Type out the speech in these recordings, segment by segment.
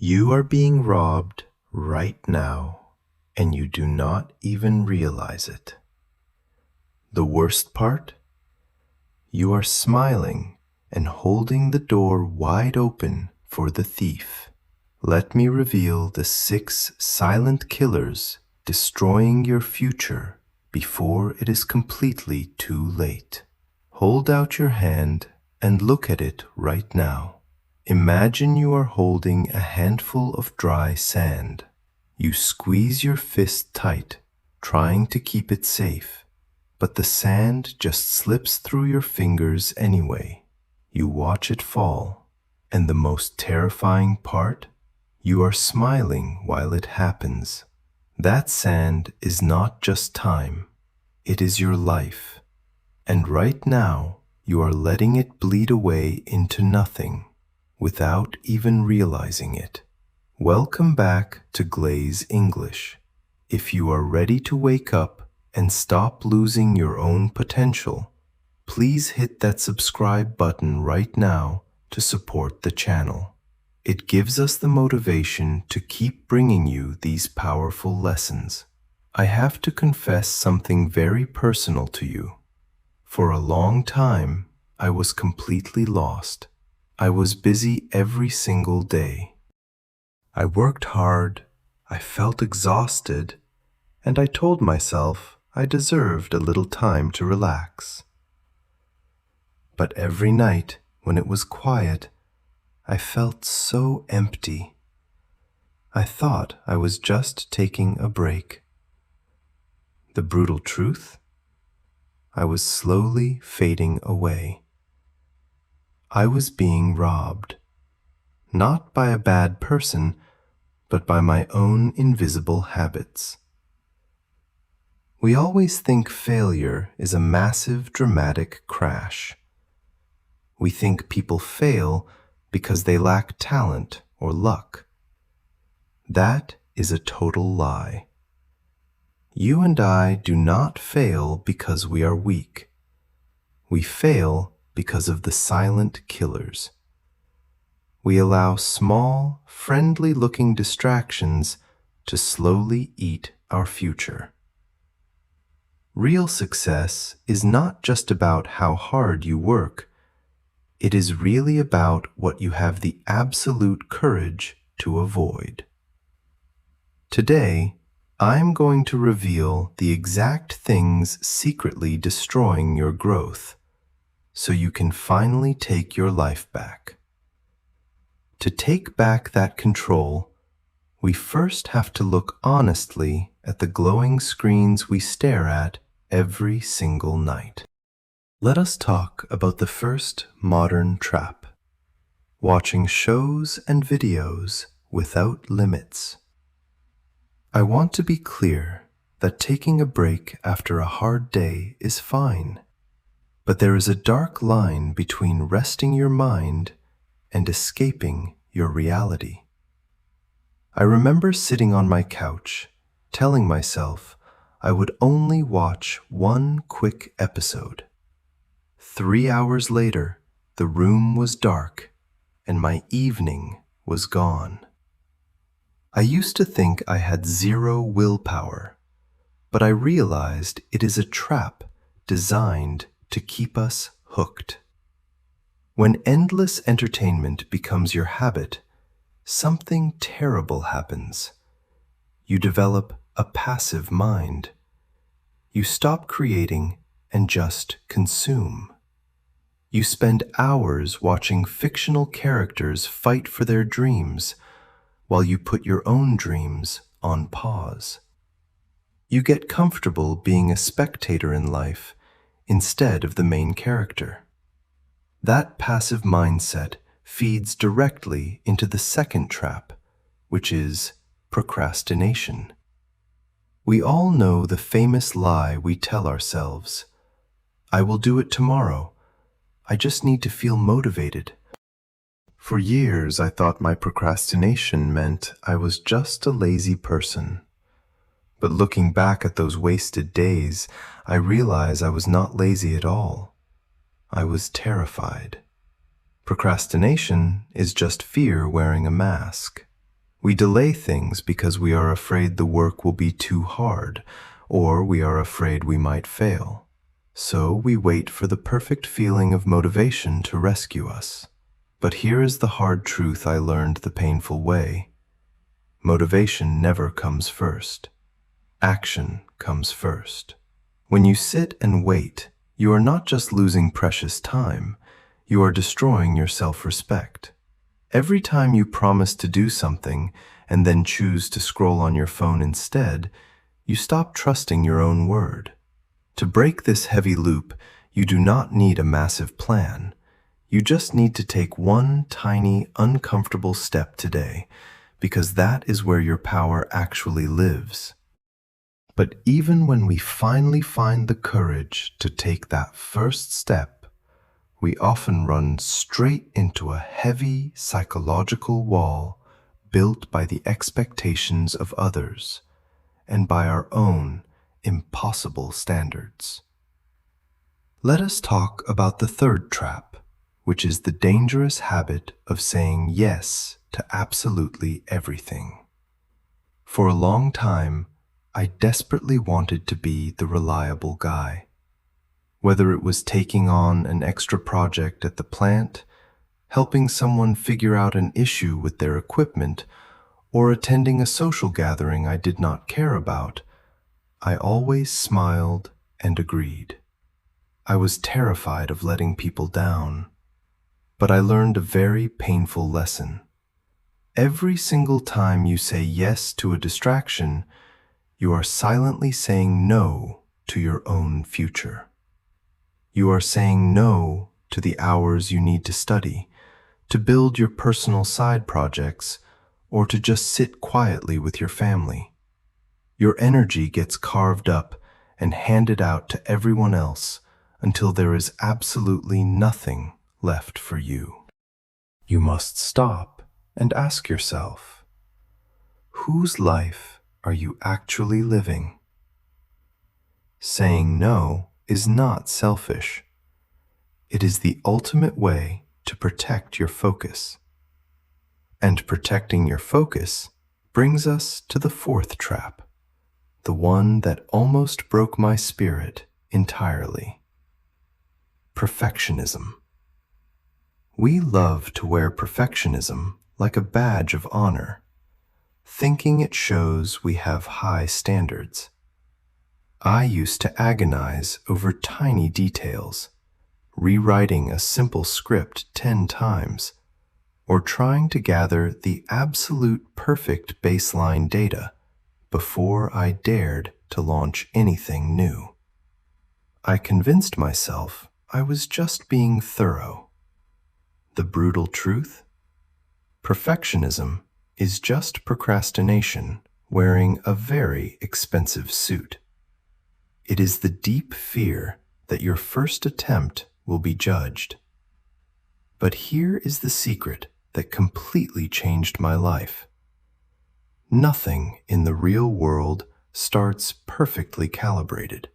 You are being robbed right now, and you do not even realize it. The worst part? You are smiling and holding the door wide open for the thief. Let me reveal the 6 silent killers destroying your future before it is completely too late. Hold out your hand and look at it right now. Imagine you are holding a handful of dry sand. You squeeze your fist tight, trying to keep it safe, but the sand just slips through your fingers anyway. You watch it fall, and the most terrifying part? You are smiling while it happens. That sand is not just time, it is your life. And right now, you are letting it bleed away into nothing, without even realizing it. Welcome back to Glaze English. If you are ready to wake up and stop losing your own potential, please hit that subscribe button right now to support the channel. It gives us the motivation to keep bringing you these powerful lessons. I have to confess something very personal to you. For a long time, I was completely lost. I was busy every single day. I worked hard, I felt exhausted, and I told myself I deserved a little time to relax. But every night, when it was quiet, I felt so empty. I thought I was just taking a break. The brutal truth? I was slowly fading away. I was being robbed, not by a bad person, but by my own invisible habits. We always think failure is a massive, dramatic crash. We think people fail because they lack talent or luck. That is a total lie. You and I do not fail because we are weak. We fail because of the silent killers. We allow small, friendly-looking distractions to slowly eat our future. Real success is not just about how hard you work. It is really about what you have the absolute courage to avoid. Today, I'm going to reveal the exact things secretly destroying your growth, so you can finally take your life back. To take back that control, we first have to look honestly at the glowing screens we stare at every single night. Let us talk about the first modern trap: watching shows and videos without limits. I want to be clear that taking a break after a hard day is fine. But there is a dark line between resting your mind and escaping your reality. I remember sitting on my couch, telling myself I would only watch one quick episode. 3 hours later, the room was dark, and my evening was gone. I used to think I had zero willpower, but I realized it is a trap designed to keep us hooked. When endless entertainment becomes your habit, something terrible happens. You develop a passive mind. You stop creating and just consume. You spend hours watching fictional characters fight for their dreams while you put your own dreams on pause. You get comfortable being a spectator in life instead of the main character. That passive mindset feeds directly into the second trap, which is procrastination. We all know the famous lie we tell ourselves: I will do it tomorrow. I just need to feel motivated. For years, I thought my procrastination meant I was just a lazy person. But looking back at those wasted days, I realize I was not lazy at all. I was terrified. Procrastination is just fear wearing a mask. We delay things because we are afraid the work will be too hard, or we are afraid we might fail. So we wait for the perfect feeling of motivation to rescue us. But here is the hard truth I learned the painful way. Motivation never comes first. Action comes first. When you sit and wait, you are not just losing precious time, you are destroying your self-respect. Every time you promise to do something and then choose to scroll on your phone instead, you stop trusting your own word. To break this heavy loop, you do not need a massive plan. You just need to take one tiny, uncomfortable step today, because that is where your power actually lives. But even when we finally find the courage to take that first step, we often run straight into a heavy psychological wall built by the expectations of others and by our own impossible standards. Let us talk about the third trap, which is the dangerous habit of saying yes to absolutely everything. For a long time, I desperately wanted to be the reliable guy. Whether it was taking on an extra project at the plant, helping someone figure out an issue with their equipment, or attending a social gathering I did not care about, I always smiled and agreed. I was terrified of letting people down, but I learned a very painful lesson. Every single time you say yes to a distraction, you are silently saying no to your own future. You are saying no to the hours you need to study, to build your personal side projects, or to just sit quietly with your family. Your energy gets carved up and handed out to everyone else until there is absolutely nothing left for you. You must stop and ask yourself, whose life are you actually living? Saying no is not selfish. It is the ultimate way to protect your focus. And protecting your focus brings us to the fourth trap, the one that almost broke my spirit entirely. Perfectionism. We love to wear perfectionism like a badge of honor, thinking it shows we have high standards. I used to agonize over tiny details, rewriting a simple script 10 times, or trying to gather the absolute perfect baseline data before I dared to launch anything new. I convinced myself I was just being thorough. The brutal truth? Perfectionism is just procrastination wearing a very expensive suit. It is the deep fear that your first attempt will be judged. But here is the secret that completely changed my life. Nothing in the real world starts perfectly calibrated.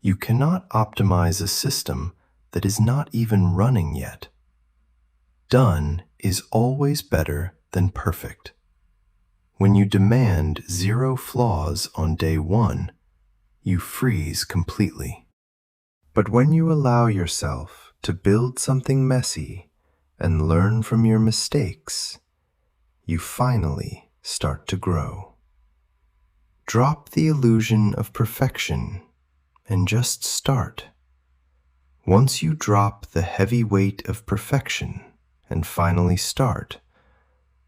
You cannot optimize a system that is not even running yet. Done is always better than perfect. When you demand 0 flaws on day 1, you freeze completely. But when you allow yourself to build something messy and learn from your mistakes, you finally start to grow. Drop the illusion of perfection and just start. Once you drop the heavy weight of perfection and finally start,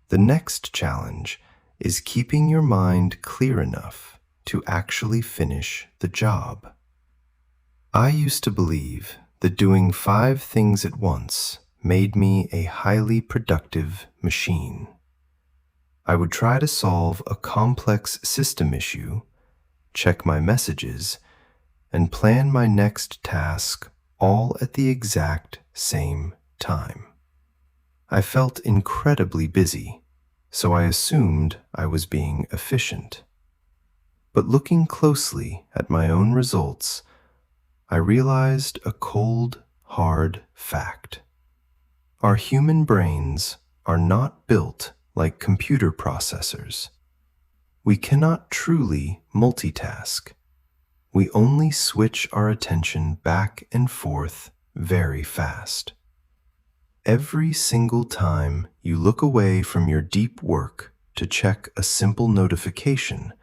the next challenge is keeping your mind clear enough to actually finish the job. I used to believe that doing 5 things at once made me a highly productive machine. I would try to solve a complex system issue, check my messages, and plan my next task all at the exact same time. I felt incredibly busy, so I assumed I was being efficient. But looking closely at my own results, I realized a cold, hard fact. Our human brains are not built like computer processors. We cannot truly multitask. We only switch our attention back and forth very fast. Every single time you look away from your deep work to check a simple notification,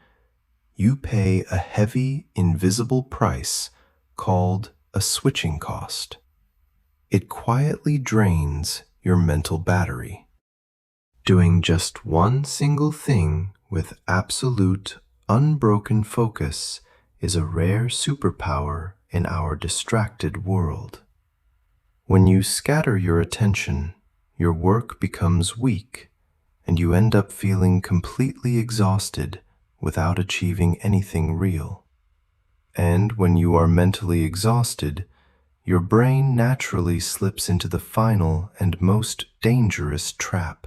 you pay a heavy, invisible price called a switching cost. It quietly drains your mental battery. Doing just one single thing with absolute, unbroken focus is a rare superpower in our distracted world. When you scatter your attention, your work becomes weak, and you end up feeling completely exhausted without achieving anything real. And when you are mentally exhausted, your brain naturally slips into the final and most dangerous trap,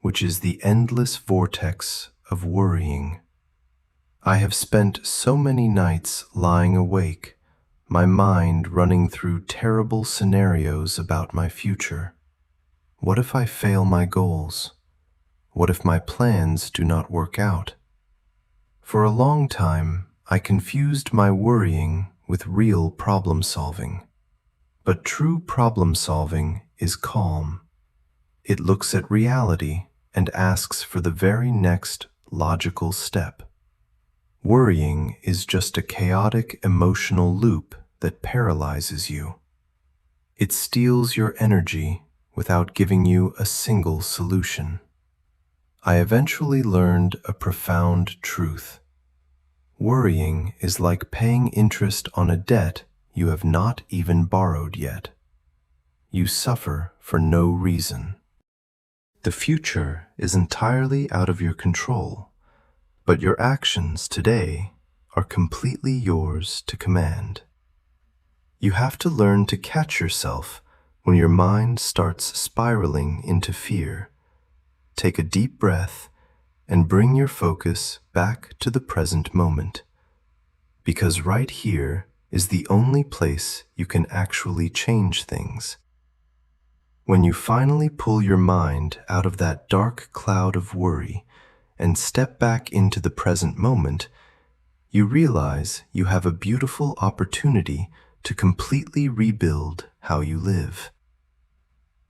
which is the endless vortex of worrying. I have spent so many nights lying awake, my mind running through terrible scenarios about my future. What if I fail my goals? What if my plans do not work out? For a long time, I confused my worrying with real problem solving. But true problem solving is calm. It looks at reality and asks for the very next logical step. Worrying is just a chaotic emotional loop that paralyzes you. It steals your energy without giving you a single solution. I eventually learned a profound truth. Worrying is like paying interest on a debt you have not even borrowed yet. You suffer for no reason. The future is entirely out of your control, but your actions today are completely yours to command. You have to learn to catch yourself when your mind starts spiraling into fear. Take a deep breath and bring your focus back to the present moment, because right here is the only place you can actually change things. When you finally pull your mind out of that dark cloud of worry and step back into the present moment, you realize you have a beautiful opportunity to completely rebuild how you live.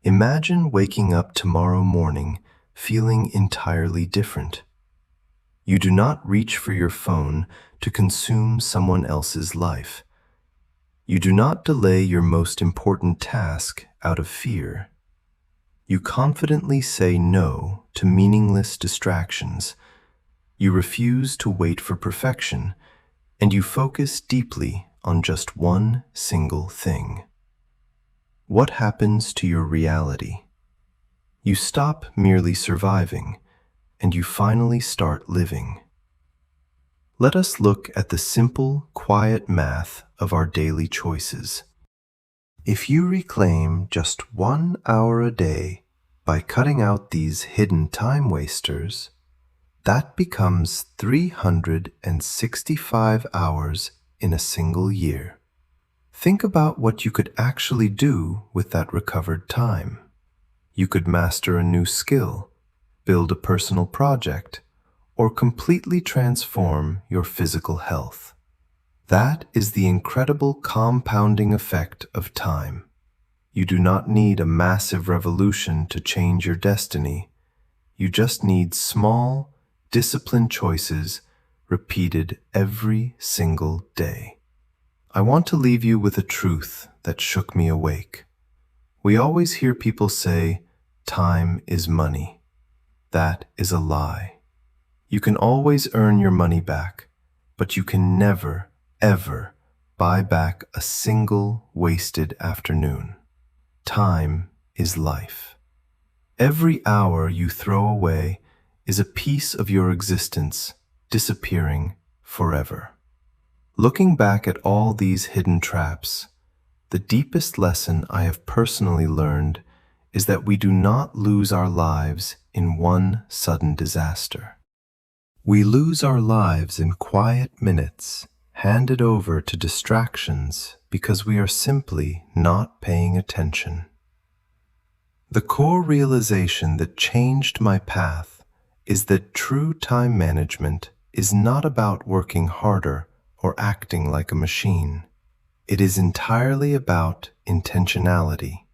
Imagine waking up tomorrow morning feeling entirely different. You do not reach for your phone to consume someone else's life. You do not delay your most important task out of fear. You confidently say no to meaningless distractions. You refuse to wait for perfection, and you focus deeply on just one single thing. What happens to your reality? You stop merely surviving, and you finally start living. Let us look at the simple, quiet math of our daily choices. If you reclaim just 1 hour a day by cutting out these hidden time wasters, that becomes 365 hours in a single year. Think about what you could actually do with that recovered time. You could master a new skill, build a personal project, or completely transform your physical health. That is the incredible compounding effect of time. You do not need a massive revolution to change your destiny. You just need small, disciplined choices repeated every single day. I want to leave you with a truth that shook me awake. We always hear people say, "Time is money." That is a lie. You can always earn your money back, but you can never, ever buy back a single wasted afternoon. Time is life. Every hour you throw away is a piece of your existence disappearing forever. Looking back at all these hidden traps, the deepest lesson I have personally learned is that we do not lose our lives in one sudden disaster. We lose our lives in quiet minutes, handed over to distractions because we are simply not paying attention. The core realization that changed my path is that true time management is not about working harder or acting like a machine. It is entirely about intentionality.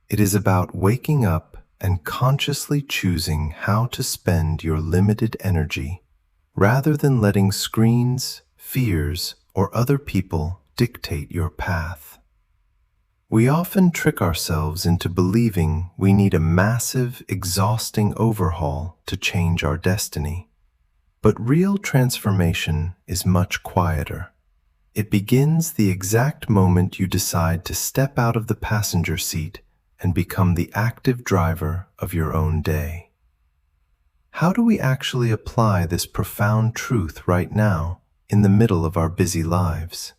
It is about waking up and consciously choosing how to spend your limited energy rather than letting screens, fears, or other people dictate your path. We often trick ourselves into believing we need a massive, exhausting overhaul to change our destiny. But real transformation is much quieter. It begins the exact moment you decide to step out of the passenger seat and become the active driver of your own day. How do we actually apply this profound truth right now in the middle of our busy lives?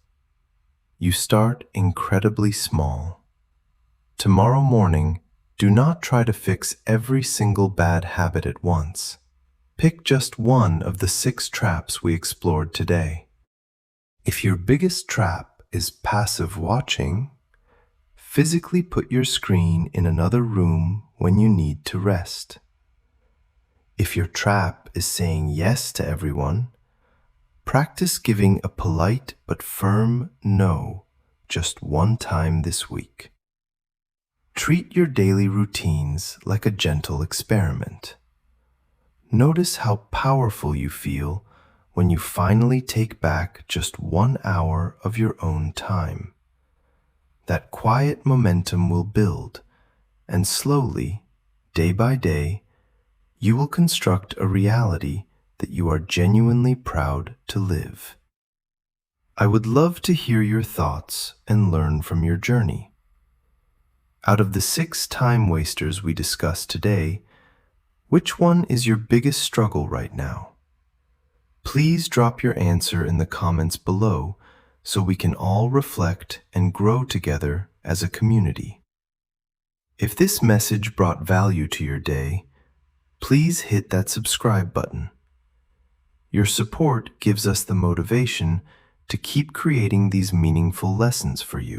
You start incredibly small. Tomorrow morning, do not try to fix every single bad habit at once. Pick just one of the 6 traps we explored today. If your biggest trap is passive watching, physically put your screen in another room when you need to rest. If your trap is saying yes to everyone, practice giving a polite but firm no just one time this week. Treat your daily routines like a gentle experiment. Notice how powerful you feel when you finally take back just 1 hour of your own time. That quiet momentum will build, and slowly, day by day, you will construct a reality that you are genuinely proud to live. I would love to hear your thoughts and learn from your journey. Out of the 6 time wasters we discussed today, which one is your biggest struggle right now? Please drop your answer in the comments below so we can all reflect and grow together as a community. If this message brought value to your day, please hit that subscribe button. Your support gives us the motivation to keep creating these meaningful lessons for you.